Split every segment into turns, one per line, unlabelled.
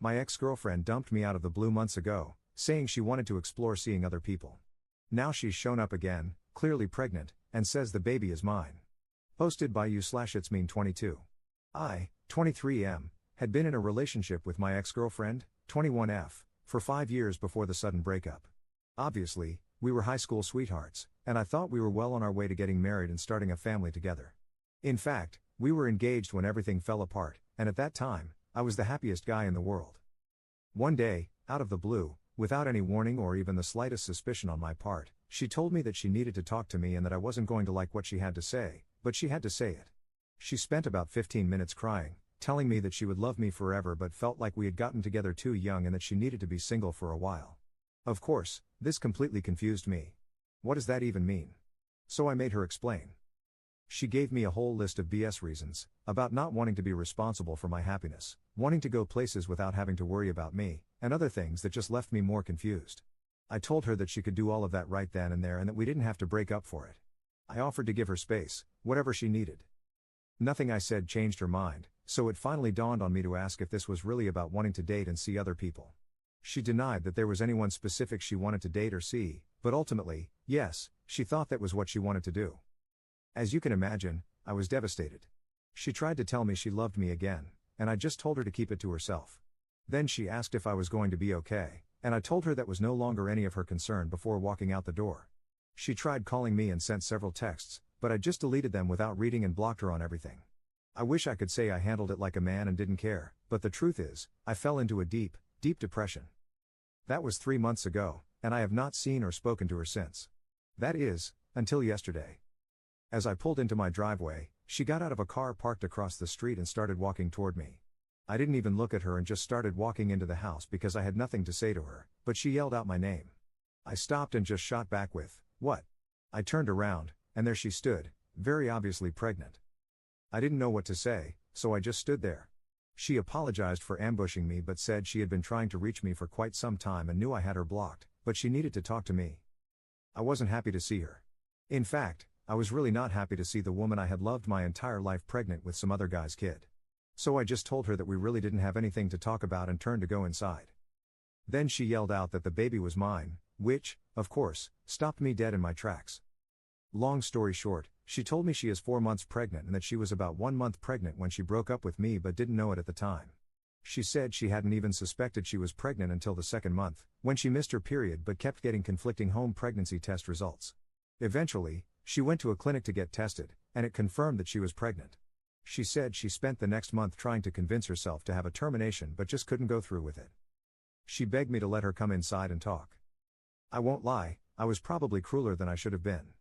My ex-girlfriend dumped me out of the blue months ago, saying she wanted to explore seeing other people. Now she's shown up again, clearly pregnant, and says the baby is mine. Posted by you/itsmean22. I, 23M, had been in a relationship with my ex-girlfriend, 21F, for 5 years before the sudden breakup. Obviously, we were high school sweethearts, and I thought we were well on our way to getting married and starting a family together. In fact, we were engaged when everything fell apart, and at that time, I was the happiest guy in the world. One day, out of the blue, without any warning or even the slightest suspicion on my part, she told me that she needed to talk to me and that I wasn't going to like what she had to say, but she had to say it. She spent about 15 minutes crying, telling me that she would love me forever but felt like we had gotten together too young and that she needed to be single for a while. Of course, this completely confused me. What does that even mean? So I made her explain. She gave me a whole list of BS reasons, about not wanting to be responsible for my happiness, wanting to go places without having to worry about me, and other things that just left me more confused. I told her that she could do all of that right then and there and that we didn't have to break up for it. I offered to give her space, whatever she needed. Nothing I said changed her mind, so it finally dawned on me to ask if this was really about wanting to date and see other people. She denied that there was anyone specific she wanted to date or see, but ultimately, yes, she thought that was what she wanted to do. As you can imagine, I was devastated. She tried to tell me she loved me again, and I just told her to keep it to herself. Then she asked if I was going to be okay, and I told her that was no longer any of her concern before walking out the door. She tried calling me and sent several texts, but I just deleted them without reading and blocked her on everything. I wish I could say I handled it like a man and didn't care, but the truth is, I fell into a deep, deep depression. That was 3 months ago, and I have not seen or spoken to her since. That is, until yesterday. As I pulled into my driveway, she got out of a car parked across the street and started walking toward me. I didn't even look at her and just started walking into the house because I had nothing to say to her, but she yelled out my name. I stopped and just shot back with, "What?" I turned around, and there she stood, very obviously pregnant. I didn't know what to say, so I just stood there. She apologized for ambushing me but said she had been trying to reach me for quite some time and knew I had her blocked, but she needed to talk to me. I wasn't happy to see her. In fact, I was really not happy to see the woman I had loved my entire life pregnant with some other guy's kid. So I just told her that we really didn't have anything to talk about and turned to go inside. Then she yelled out that the baby was mine, which, of course, stopped me dead in my tracks. Long story short, she told me she is 4 months pregnant and that she was about 1 month pregnant when she broke up with me but didn't know it at the time. She said she hadn't even suspected she was pregnant until the 2nd month, when she missed her period but kept getting conflicting home pregnancy test results. Eventually, she went to a clinic to get tested, and it confirmed that she was pregnant. She said she spent the next month trying to convince herself to have a termination but just couldn't go through with it. She begged me to let her come inside and talk. I won't lie, I was probably crueler than I should have been.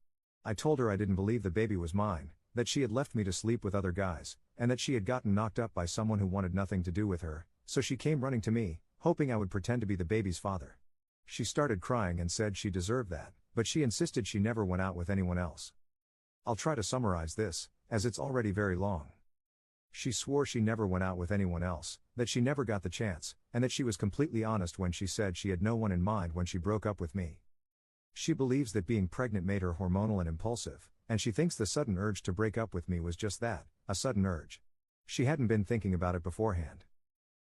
I told her I didn't believe the baby was mine, that she had left me to sleep with other guys, and that she had gotten knocked up by someone who wanted nothing to do with her, so she came running to me, hoping I would pretend to be the baby's father. She started crying and said she deserved that, but she insisted she never went out with anyone else. I'll try to summarize this, as it's already very long. She swore she never went out with anyone else, that she never got the chance, and that she was completely honest when she said she had no one in mind when she broke up with me. She believes that being pregnant made her hormonal and impulsive, and she thinks the sudden urge to break up with me was just that, a sudden urge. She hadn't been thinking about it beforehand.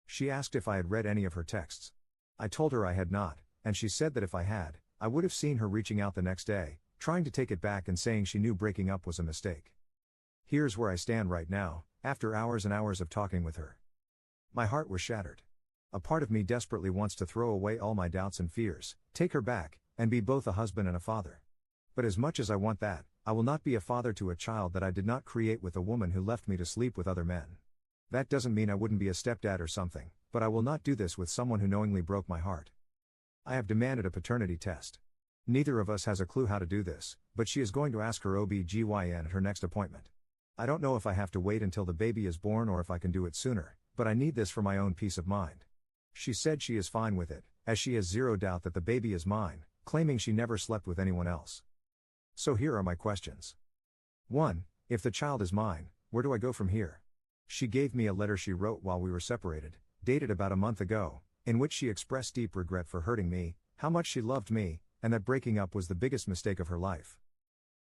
She asked if I had read any of her texts. I told her I had not, and she said that if I had, I would have seen her reaching out the next day, trying to take it back and saying she knew breaking up was a mistake. Here's where I stand right now, after hours and hours of talking with her. My heart was shattered. A part of me desperately wants to throw away all my doubts and fears, take her back, and be both a husband and a father. But as much as I want that, I will not be a father to a child that I did not create with a woman who left me to sleep with other men. That doesn't mean I wouldn't be a stepdad or something, but I will not do this with someone who knowingly broke my heart. I have demanded a paternity test. Neither of us has a clue how to do this, but she is going to ask her OB/GYN at her next appointment. I don't know if I have to wait until the baby is born or if I can do it sooner, but I need this for my own peace of mind. She said she is fine with it, as she has zero doubt that the baby is mine, claiming she never slept with anyone else. So here are my questions. 1. If the child is mine, where do I go from here? She gave me a letter she wrote while we were separated, dated about a month ago, in which she expressed deep regret for hurting me, how much she loved me, and that breaking up was the biggest mistake of her life.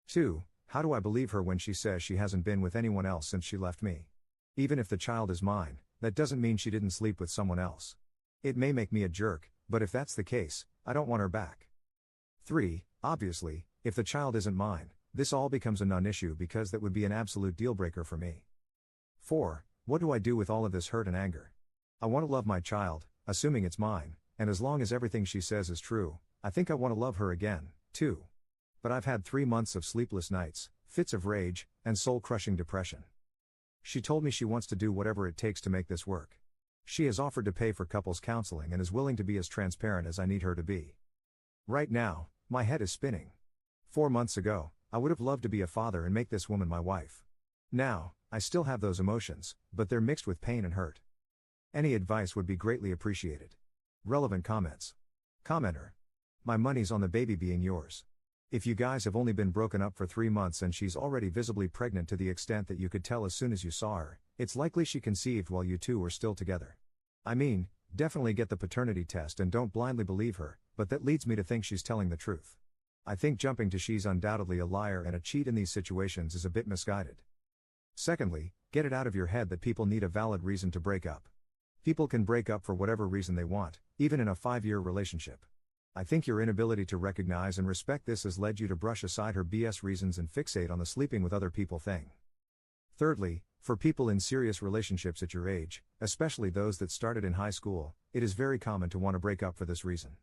2. How do I believe her when she says she hasn't been with anyone else since she left me? Even if the child is mine, that doesn't mean she didn't sleep with someone else. It may make me a jerk, but if that's the case, I don't want her back. 3. Obviously, if the child isn't mine, this all becomes a non-issue because that would be an absolute deal-breaker for me. 4. What do I do with all of this hurt and anger? I want to love my child, assuming it's mine, and as long as everything she says is true, I think I want to love her again, too. But I've had 3 months of sleepless nights, fits of rage, and soul-crushing depression. She told me she wants to do whatever it takes to make this work. She has offered to pay for couples counseling and is willing to be as transparent as I need her to be. Right now, my head is spinning. 4 months ago, I would have loved to be a father and make this woman my wife. Now, I still have those emotions, but they're mixed with pain and hurt. Any advice would be greatly appreciated. Relevant comments. Commenter. My money's on the baby being yours. If you guys have only been broken up for 3 months and she's already visibly pregnant to the extent that you could tell as soon as you saw her, it's likely she conceived while you two were still together. I mean, definitely get the paternity test and don't blindly believe her, but that leads me to think she's telling the truth. I think jumping to she's undoubtedly a liar and a cheat in these situations is a bit misguided. Secondly, get it out of your head that people need a valid reason to break up. People can break up for whatever reason they want, even in a 5-year relationship. I think your inability to recognize and respect this has led you to brush aside her BS reasons and fixate on the sleeping with other people thing. Thirdly, for people in serious relationships at your age, especially those that started in high school, it is very common to want to break up for this reason.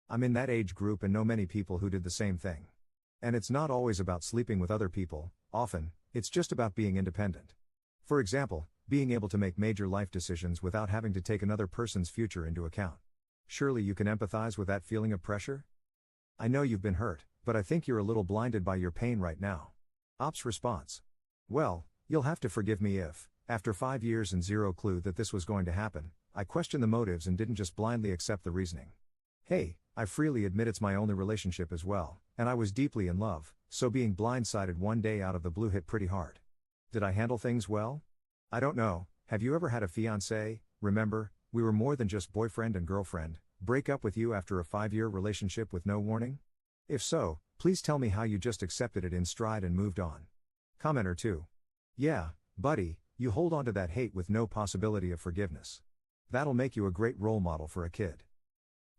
I'm in that age group and know many people who did the same thing. And it's not always about sleeping with other people, often, it's just about being independent. For example, being able to make major life decisions without having to take another person's future into account. Surely you can empathize with that feeling of pressure? I know you've been hurt, but I think you're a little blinded by your pain right now. Ops response. Well, you'll have to forgive me if, after 5 years and zero clue that this was going to happen, I questioned the motives and didn't just blindly accept the reasoning. Hey, I freely admit it's my only relationship as well, and I was deeply in love, so being blindsided one day out of the blue hit pretty hard. Did I handle things well? I don't know, have you ever had a fiancé? Remember, we were more than just boyfriend and girlfriend, break up with you after a 5-year relationship with no warning? If so, please tell me how you just accepted it in stride and moved on. Commenter 2. Yeah, buddy, you hold on to that hate with no possibility of forgiveness. That'll make you a great role model for a kid.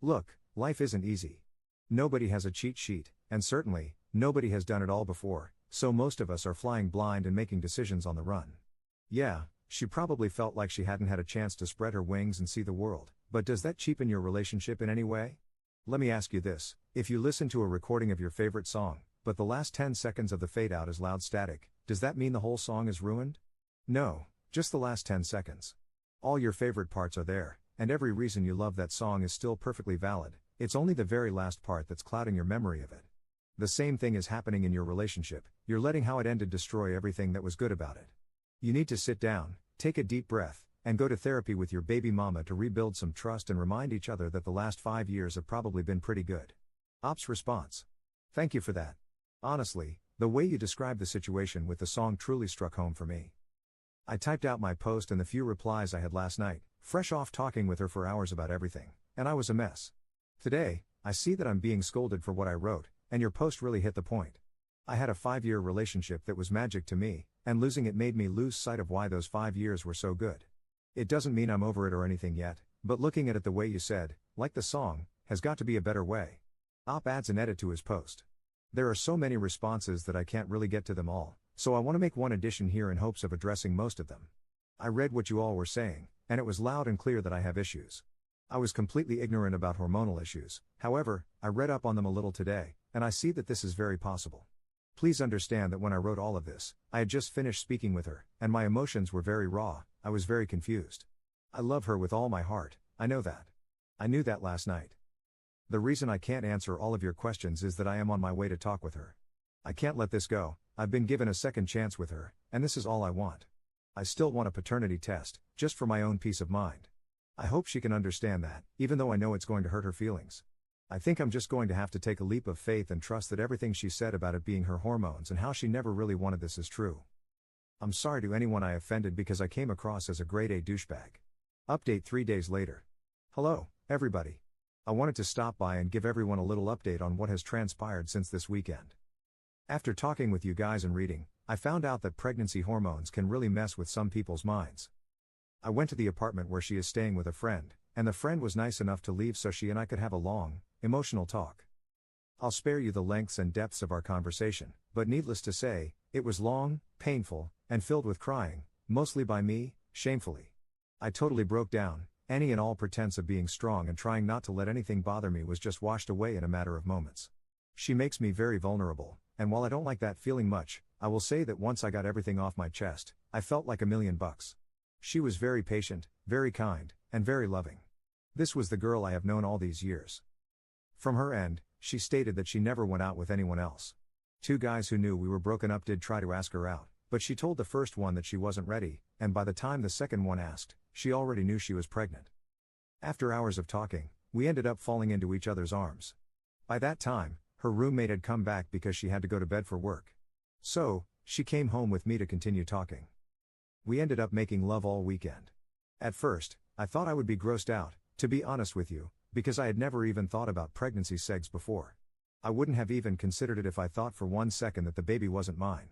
Look, life isn't easy. Nobody has a cheat sheet, and certainly, nobody has done it all before, so most of us are flying blind and making decisions on the run. Yeah, she probably felt like she hadn't had a chance to spread her wings and see the world, but does that cheapen your relationship in any way? Let me ask you this, if you listen to a recording of your favorite song, but the last 10 seconds of the fade out is loud static, does that mean the whole song is ruined? No, just the last 10 seconds. All your favorite parts are there, and every reason you love that song is still perfectly valid, it's only the very last part that's clouding your memory of it. The same thing is happening in your relationship, you're letting how it ended destroy everything that was good about it. You need to sit down, take a deep breath, and go to therapy with your baby mama to rebuild some trust and remind each other that the last 5 years have probably been pretty good. Ops response. Thank you for that. Honestly, the way you described the situation with the song truly struck home for me. I typed out my post and the few replies I had last night, fresh off talking with her for hours about everything, and I was a mess. Today, I see that I'm being scolded for what I wrote, and your post really hit the point. I had a 5-year relationship that was magic to me, and losing it made me lose sight of why those 5 years were so good. It doesn't mean I'm over it or anything yet, but looking at it the way you said, like the song, has got to be a better way. Op adds an edit to his post. There are so many responses that I can't really get to them all, so I want to make one addition here in hopes of addressing most of them. I read what you all were saying, and it was loud and clear that I have issues. I was completely ignorant about hormonal issues, however, I read up on them a little today, and I see that this is very possible. Please understand that when I wrote all of this, I had just finished speaking with her, and my emotions were very raw, I was very confused. I love her with all my heart, I know that. I knew that last night. The reason I can't answer all of your questions is that I am on my way to talk with her. I can't let this go, I've been given a second chance with her, and this is all I want. I still want a paternity test, just for my own peace of mind. I hope she can understand that, even though I know it's going to hurt her feelings. I think I'm just going to have to take a leap of faith and trust that everything she said about it being her hormones and how she never really wanted this is true. I'm sorry to anyone I offended because I came across as a grade A douchebag. Update 3 days later. Hello, everybody. I wanted to stop by and give everyone a little update on what has transpired since this weekend. After talking with you guys and reading, I found out that pregnancy hormones can really mess with some people's minds. I went to the apartment where she is staying with a friend, and the friend was nice enough to leave so she and I could have a long, emotional talk. I'll spare you the lengths and depths of our conversation, but needless to say, it was long, painful, and filled with crying, mostly by me, shamefully. I totally broke down. Any and all pretense of being strong and trying not to let anything bother me was just washed away in a matter of moments. She makes me very vulnerable, and while I don't like that feeling much, I will say that once I got everything off my chest, I felt like $1,000,000. She was very patient, very kind, and very loving. This was the girl I have known all these years. From her end, she stated that she never went out with anyone else. 2 guys who knew we were broken up did try to ask her out, but she told the first one that she wasn't ready, and by the time the second one asked, she already knew she was pregnant. After hours of talking, we ended up falling into each other's arms. By that time, her roommate had come back because she had to go to bed for work. So, she came home with me to continue talking. We ended up making love all weekend. At first, I thought I would be grossed out, to be honest with you, because I had never even thought about pregnancy segs before. I wouldn't have even considered it if I thought for 1 second that the baby wasn't mine.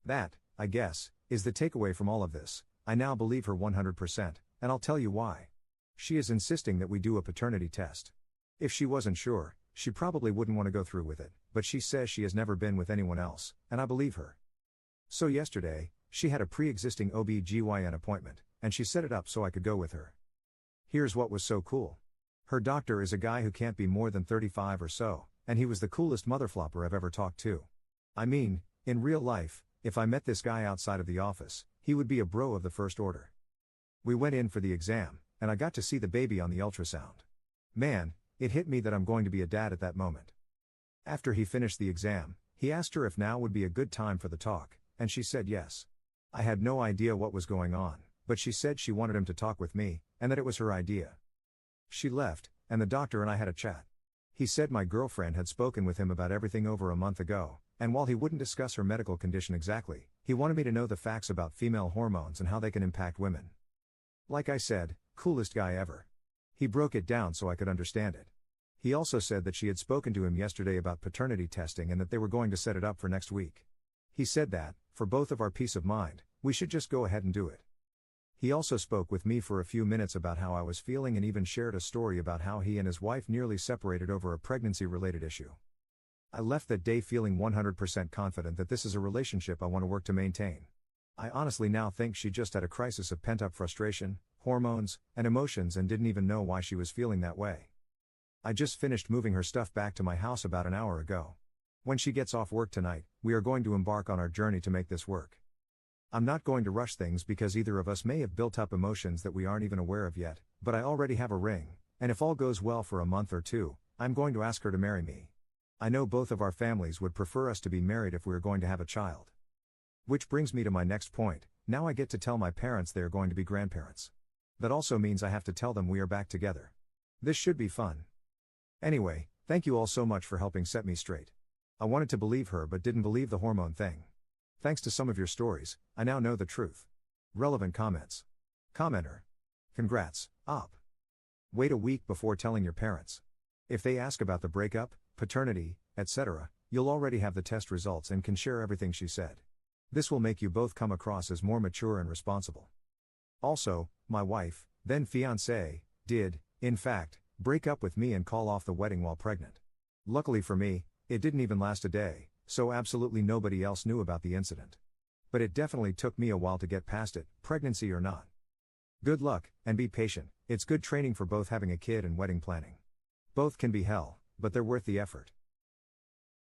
That, I guess, is the takeaway from all of this. I now believe her 100%, and I'll tell you why. She is insisting that we do a paternity test. If she wasn't sure, she probably wouldn't want to go through with it, but she says she has never been with anyone else, and I believe her. So yesterday, she had a pre-existing OB/GYN appointment, and she set it up so I could go with her. Here's what was so cool. Her doctor is a guy who can't be more than 35 or so, and he was the coolest motherflopper I've ever talked to. I mean, in real life, if I met this guy outside of the office, he would be a bro of the first order. We went in for the exam, and I got to see the baby on the ultrasound. Man, it hit me that I'm going to be a dad at that moment. After he finished the exam, he asked her if now would be a good time for the talk, and she said yes. I had no idea what was going on, but she said she wanted him to talk with me, and that it was her idea. She left, and the doctor and I had a chat. He said my girlfriend had spoken with him about everything over a month ago, and while he wouldn't discuss her medical condition exactly, he wanted me to know the facts about female hormones and how they can impact women. Like I said, coolest guy ever. He broke it down so I could understand it. He also said that she had spoken to him yesterday about paternity testing and that they were going to set it up for next week. He said that, for both of our peace of mind, we should just go ahead and do it. He also spoke with me for a few minutes about how I was feeling and even shared a story about how he and his wife nearly separated over a pregnancy-related issue. I left that day feeling 100% confident that this is a relationship I want to work to maintain. I honestly now think she just had a crisis of pent-up frustration, hormones, and emotions and didn't even know why she was feeling that way. I just finished moving her stuff back to my house about an hour ago. When she gets off work tonight, we are going to embark on our journey to make this work. I'm not going to rush things because either of us may have built up emotions that we aren't even aware of yet, but I already have a ring, and if all goes well for a month or two, I'm going to ask her to marry me. I know both of our families would prefer us to be married if we are going to have a child. Which brings me to my next point. Now I get to tell my parents they are going to be grandparents. That also means I have to tell them we are back together. This should be fun. Anyway, thank you all so much for helping set me straight. I wanted to believe her but didn't believe the hormone thing. Thanks to some of your stories, I now know the truth. Relevant comments. Commenter. Congrats, Op. Wait a week before telling your parents. If they ask about the breakup, paternity, etc., you'll already have the test results and can share everything she said. This will make you both come across as more mature and responsible. Also, my wife, then fiancée, did, in fact, break up with me and call off the wedding while pregnant. Luckily for me, it didn't even last a day, so absolutely nobody else knew about the incident. But it definitely took me a while to get past it, pregnancy or not. Good luck, and be patient. It's good training for both having a kid and wedding planning. Both can be hell, but they're worth the effort.